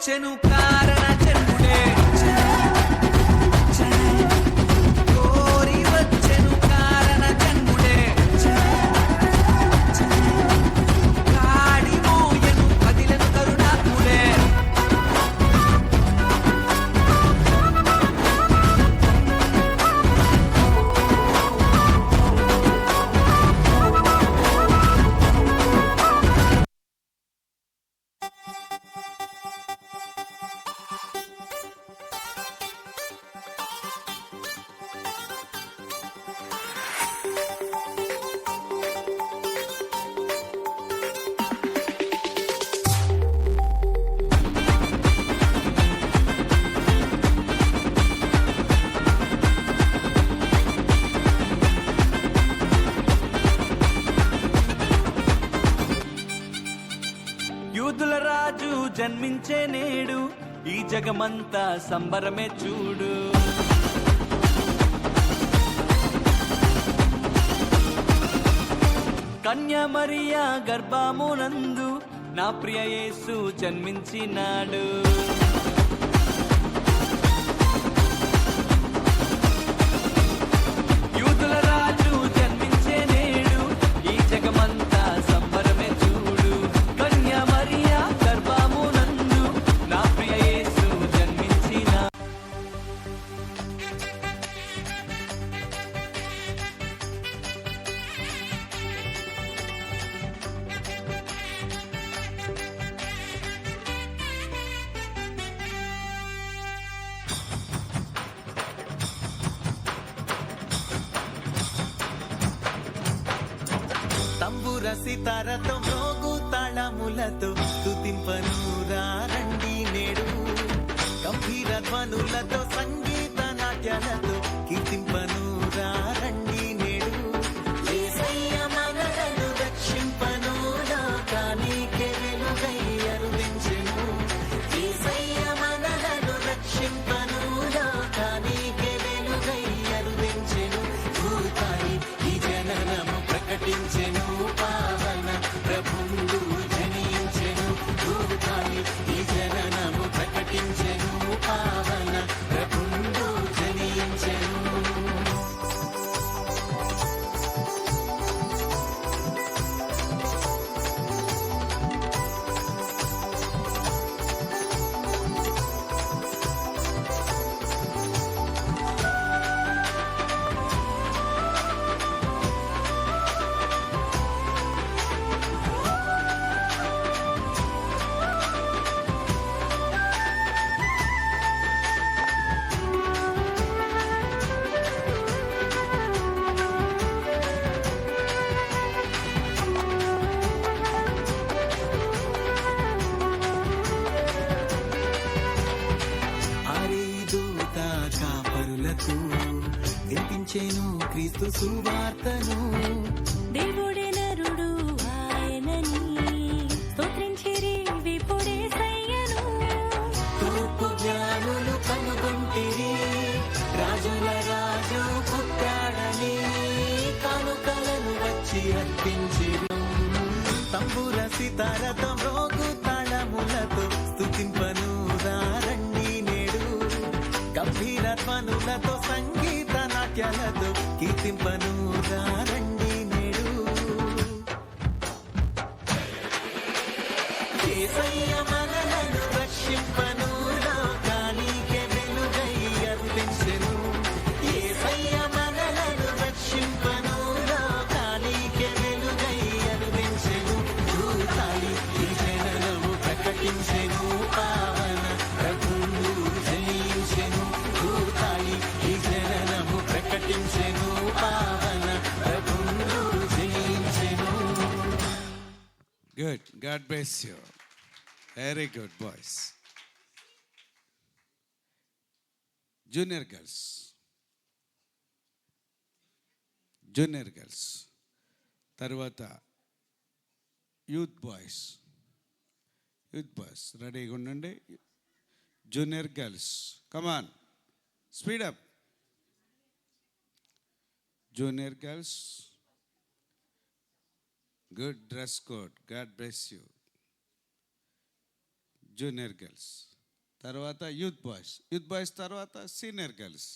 వచ్చెను కారణ జన్ముడే కోరి వచ్చెను కారణ జన్ముడే కాడి మోయను కదిలను కరుణాత్ముడే యూదుల రాజు జన్మించే నేడు ఈ జగమంతా సంబరమే చూడు కన్య మరియా గర్భమునందు నా ప్రియ యేసు జన్మించినాడు యూదుల రాజు జన్మించే నేడు ఈ జగమంతా సంబరమే చూడు కన్య మరియా గర్భమునందు నా ప్రియ యేసు జన్మించిన తంబుర సితారతో మ్రోగు తాళములతో స్తుతింపను రండి నేడు గంభీర ధ్వనులతో సంగీత నాట్యాలతో కీర్తింపను రండి నేడు యేసయ్య మనలను రక్షింపను లోకానికే వెలుగై అరుదించెను యేసయ్య మనలను రక్షింపను లోకానికే వెలుగై అరుదించెను భూతాయి ఈ జననము ప్రకటించెను పావన ప్రభుండు జనించెను భూతాయి ఈ జననము ప్రకటించెను పావన ప్రభుండు జనించెను ఆరిదూత కాపరులకు వినిపించెను క్రీస్తు సువార్తను దేవుడే నరుడు ఆయనని స్తోత్రించిరి విపుడేసయ్యను తూర్పు జ్ఞానులు కనుగొంటిరి రాజుల రాజు పుట్టాడని కానుకలను వచ్చి అర్పించిరు తంబుర సితారతో మ్రోగు తాళములతో స్తుతింపను రండి నేడు గంభీర ధ్వనులతో సంగీత నాట్యాలతో కీర్తింపను రండి నేడు యేసయ్య మనలను రక్షింపను లోకానికే వెలుగై అర్పించెను యేసయ్య మనలను రక్షింపను లోకానికే వెలుగై అర్పించెను భూతాయి ఈ జననము ప్రకటించెను పావన ప్రభుండు జనించెను భూతాయి ఈ జననము ప్రకటించెను పావన ప్రభుండు జనించెను. Good. God bless you. Very good, boys. Junior girls. తర్వాత యూత్ బాయ్స్ రెడీగా ఉండండి. Junior girls come on speed up. Junior girls good dress code. God bless you. Junior girls. తర్వాత యూత్ బాయ్స్ తర్వాత సీనియర్ గర్ల్స్.